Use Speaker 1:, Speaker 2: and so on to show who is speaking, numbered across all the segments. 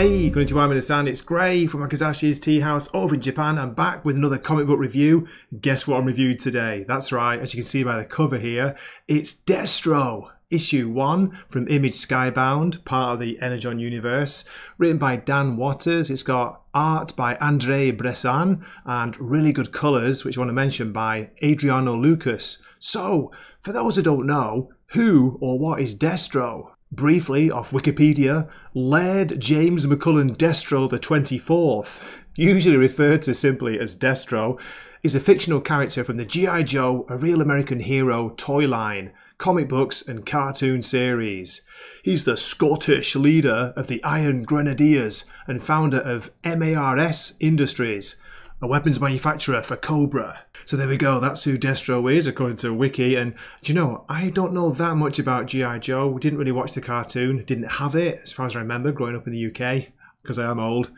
Speaker 1: Hey, konnichiwa minasan, it's Gray from Wakizashi's Teahouse over in Japan. I'm back with another comic book review. Guess what I'm reviewing today? That's right, as you can see by the cover here, it's Destro, issue 1 from Image Skybound, part of the Energon universe, written by Dan Waters. It's got art by Andre Bressan and really good colours, which I want to mention, by Adriano Lucas. So, for those who don't know, who or what is Destro? Briefly, off Wikipedia, Laird James McCullen Destro the 24th, usually referred to simply as Destro, is a fictional character from the G.I. Joe, A Real American Hero toy line, comic books and cartoon series. He's the Scottish leader of the Iron Grenadiers and founder of MARS Industries, a weapons manufacturer for Cobra. So there we go, that's who Destro is according to Wiki. And do you know, I don't know that much about G.I. Joe. We didn't really watch the cartoon, didn't have it as far as I remember growing up in the UK, because I am old.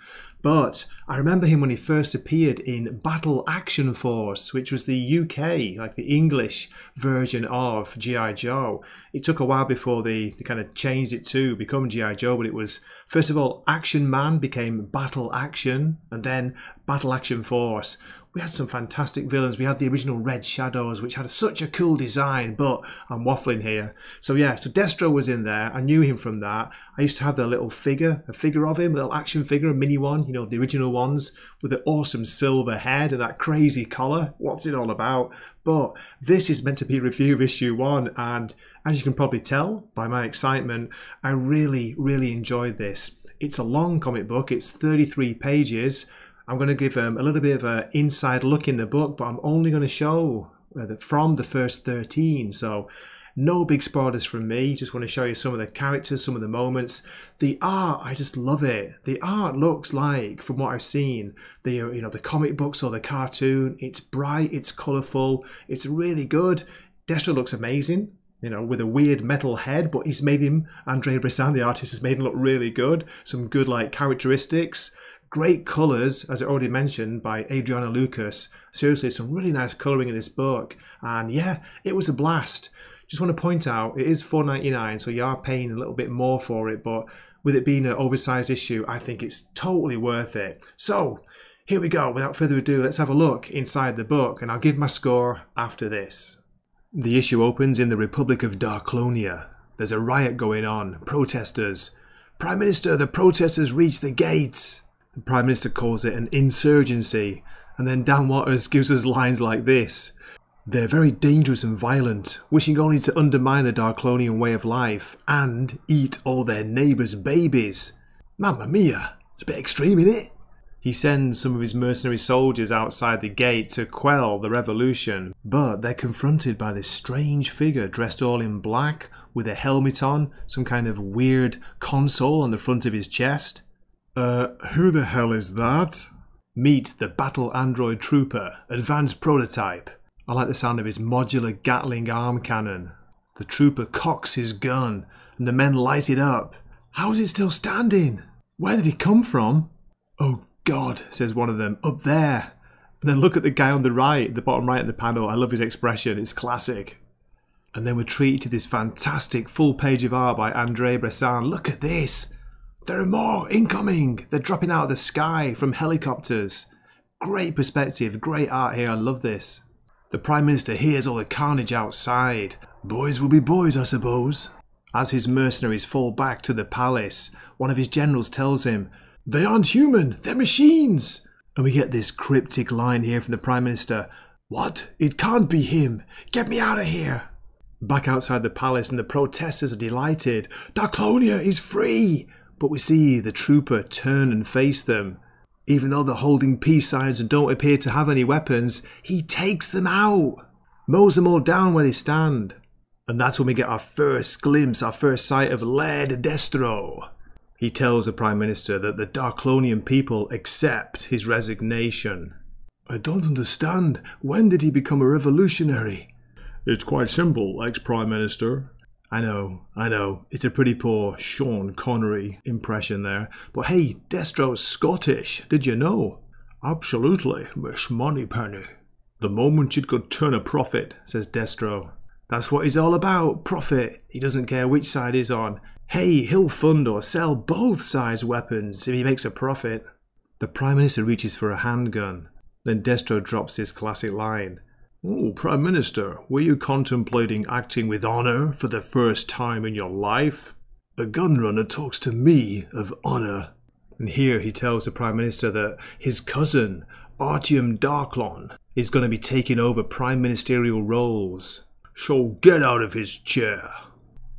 Speaker 1: But I remember him when he first appeared in Battle Action Force, which was the UK, like the English version of G.I. Joe. It took a while before they kind of changed it to become G.I. Joe, but it was, first of all, Action Man became Battle Action, and then Battle Action Force. We had some fantastic villains. We had the original Red Shadows, which had such a cool design, but I'm waffling here. So yeah, so Destro was in there. I knew him from that. I used to have the little figure, a figure of him, a little action figure, a mini one, you know, the original ones, with the awesome silver head and that crazy collar. What's it all about? But this is meant to be a review of issue 1, and as you can probably tell by my excitement, I really enjoyed this. It's a long comic book. It's 33 pages. I'm going to give a little bit of an inside look in the book, but I'm only going to show from the first 13. So no big spoilers from me. Just want to show you some of the characters, some of the moments. The art, I just love it. The art looks like, from what I've seen, the comic books or the cartoon. It's bright, it's colourful, it's really good. Destro looks amazing, you know, with a weird metal head, but he's made him, Andre Bressan, the artist, has made him look really good. Some good like characteristics. Great colours, as I already mentioned, by Adriano Lucas. Seriously, some really nice colouring in this book. And yeah, it was a blast. Just want to point out, it is $4.99, so you are paying a little bit more for it, but with it being an oversized issue, I think it's totally worth it. So, here we go. Without further ado, let's have a look inside the book, and I'll give my score after this. The issue opens in the Republic of Darklonia. There's a riot going on. Protesters. Prime Minister, the protesters reached the gates. The Prime Minister calls it an insurgency, and then Dan Waters gives us lines like this. They're very dangerous and violent, wishing only to undermine the Darklonian way of life and eat all their neighbours' babies. Mamma mia, it's a bit extreme, innit? He sends some of his mercenary soldiers outside the gate to quell the revolution, but they're confronted by this strange figure dressed all in black with a helmet on, some kind of weird console on the front of his chest. Who the hell is that? Meet the Battle Android Trooper, advanced prototype. I like the sound of his modular Gatling arm cannon. The trooper cocks his gun, and the men light it up. How is it still standing? Where did he come from? Oh God, says one of them, up there. And then look at the guy on the right, the bottom right of the panel. I love his expression, it's classic. And then we're treated to this fantastic full page of art by Andre Bressan. Look at this. There are more incoming! They're dropping out of the sky from helicopters. Great perspective, great art here, I love this. The Prime Minister hears all the carnage outside. Boys will be boys, I suppose. As his mercenaries fall back to the palace, one of his generals tells him, they aren't human, they're machines! And we get this cryptic line here from the Prime Minister. What? It can't be him! Get me out of here! Back outside the palace and the protesters are delighted. Darklonia is free! But we see the trooper turn and face them. Even though they're holding peace signs and don't appear to have any weapons, he takes them out. Mows them all down where they stand. And that's when we get our first glimpse, our first sight of Laird Destro. He tells the Prime Minister that the Darklonian people accept his resignation. I don't understand. When did he become a revolutionary? It's quite simple, ex-Prime Minister. I know, it's a pretty poor Sean Connery impression there. But hey, Destro's Scottish, did you know? Absolutely, Miss Moneypenny. The moment it could turn a profit, says Destro. That's what he's all about, profit. He doesn't care which side he's on. Hey, he'll fund or sell both sides' weapons if he makes a profit. The Prime Minister reaches for a handgun. Then Destro drops his classic line. Oh, Prime Minister, were you contemplating acting with honour for the first time in your life? A gunrunner talks to me of honour. And here he tells the Prime Minister that his cousin, Artyom Darklon, is going to be taking over prime ministerial roles. So get out of his chair.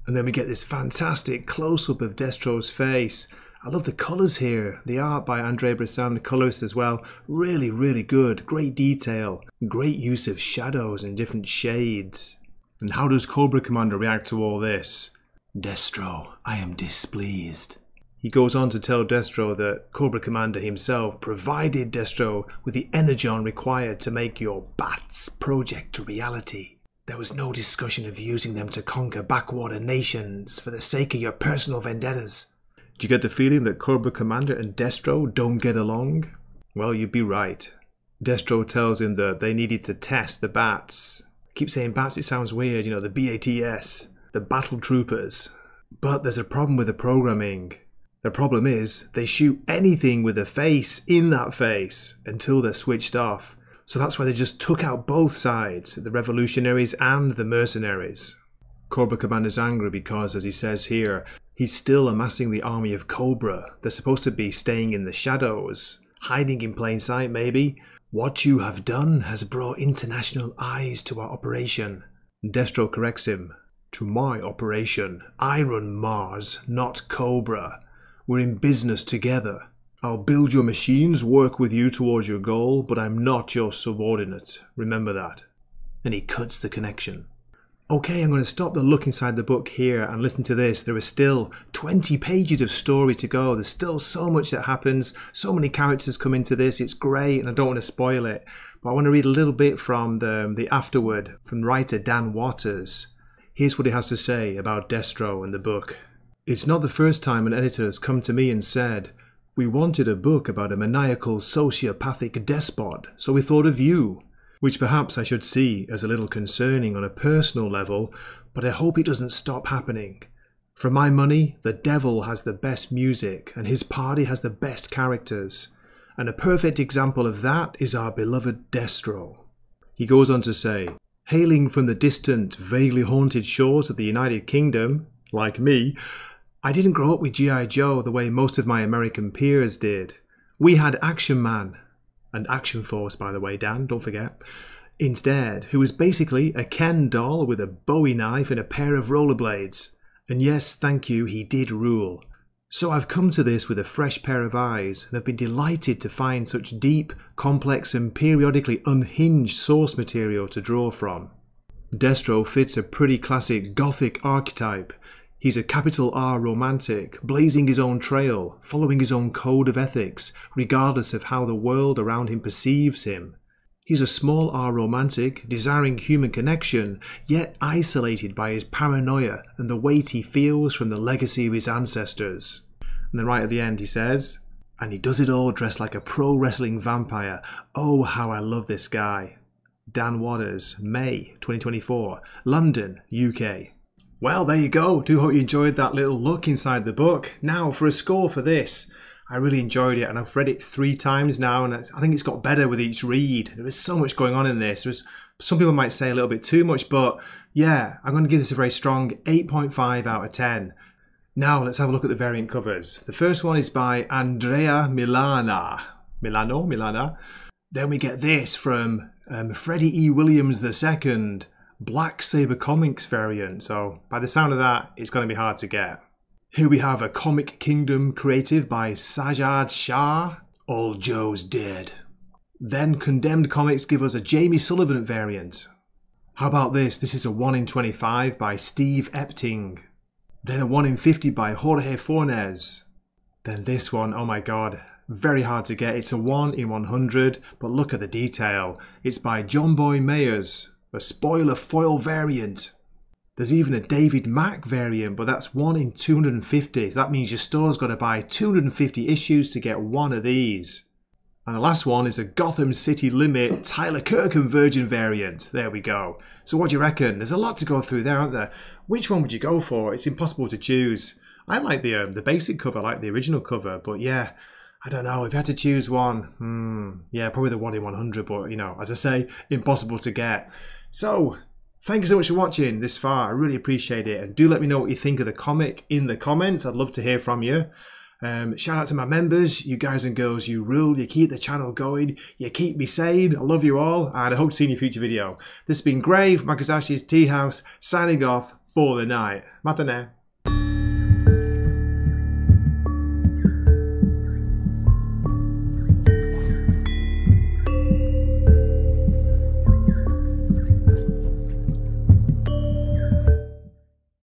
Speaker 1: And then we get this fantastic close-up of Destro's face. I love the colours here. The art by Andrei Bressan, the colorist as well. Really, really good. Great detail. Great use of shadows in different shades. And how does Cobra Commander react to all this? Destro, I am displeased. He goes on to tell Destro that Cobra Commander himself provided Destro with the Energon required to make your BATS project a reality. There was no discussion of using them to conquer backwater nations for the sake of your personal vendettas. Do you get the feeling that Cobra Commander and Destro don't get along? Well, you'd be right. Destro tells him that they needed to test the BATS. I keep saying BATS, it sounds weird, the BATS, the Battle Troopers. But there's a problem with the programming. The problem is, they shoot anything with a face in that face until they're switched off. So that's why they just took out both sides, the revolutionaries and the mercenaries. Cobra Commander's angry because, as he says here, he's still amassing the army of Cobra. They're supposed to be staying in the shadows, hiding in plain sight maybe. What you have done has brought international eyes to our operation. Destro corrects him. To my operation. I run Mars, not Cobra. We're in business together. I'll build your machines, work with you towards your goal, but I'm not your subordinate. Remember that. And he cuts the connection. Okay, I'm going to stop the look inside the book here and listen to this. There is still 20 pages of story to go. There's still so much that happens. So many characters come into this. It's great and I don't want to spoil it. But I want to read a little bit from the afterword from writer Dan Waters. Here's what he has to say about Destro and the book. It's not the first time an editor has come to me and said, we wanted a book about a maniacal sociopathic despot, so we thought of you. Which perhaps I should see as a little concerning on a personal level, but I hope it doesn't stop happening. For my money, the devil has the best music and his party has the best characters. And a perfect example of that is our beloved Destro. He goes on to say, hailing from the distant, vaguely haunted shores of the United Kingdom, like me, I didn't grow up with G.I. Joe the way most of my American peers did. We had Action Man. And Action Force, by the way, Dan, don't forget. Instead, who was basically a Ken doll with a Bowie knife and a pair of rollerblades. And yes, thank you, he did rule. So I've come to this with a fresh pair of eyes and have been delighted to find such deep, complex and periodically unhinged source material to draw from. Destro fits a pretty classic gothic archetype. He's a capital R romantic, blazing his own trail, following his own code of ethics, regardless of how the world around him perceives him. He's a small R romantic, desiring human connection, yet isolated by his paranoia and the weight he feels from the legacy of his ancestors. And then right at the end he says, and he does it all dressed like a pro wrestling vampire. Oh, how I love this guy. Dan Waters, May 2024, London, UK. Well, there you go. Do hope you enjoyed that little look inside the book. Now, for a score for this, I really enjoyed it and I've read it 3 times now and I think it's got better with each read. There is so much going on in this. Some people might say a little bit too much, but yeah, I'm going to give this a very strong 8.5 out of 10. Now, let's have a look at the variant covers. The first one is by Andrea Milana. Then we get this from Freddie E. Williams II. Black Saber Comics variant, so by the sound of that, it's going to be hard to get. Here we have a Comic Kingdom creative by Sajad Shah, All Joe's Dead. Then Condemned Comics give us a Jamie Sullivan variant. How about this? This is a 1 in 25 by Steve Epting. Then a 1 in 50 by Jorge Fornes. Then this one, oh my god, very hard to get. It's a 1 in 100, but look at the detail. It's by John Boy Mayers. A spoiler foil variant. There's even a David Mack variant, but that's 1 in 250. So that means your store's got to buy 250 issues to get one of these. And the last one is a Gotham City Limit Tyler Kirkham Virgin variant. There we go. So what do you reckon? There's a lot to go through there, aren't there? Which one would you go for? It's impossible to choose. I like the basic cover, I like the original cover, but yeah, I don't know, if you had to choose one, yeah, probably the 1 in 100, but you know, as I say, impossible to get. So, thank you so much for watching this far, I really appreciate it, and do let me know what you think of the comic in the comments, I'd love to hear from you. Shout out to my members, you guys and girls, you rule, you keep the channel going, you keep me sane, I love you all, and I hope to see you in a future video. This has been Gray from Wakizashi's Teahouse, signing off for the night. Matane.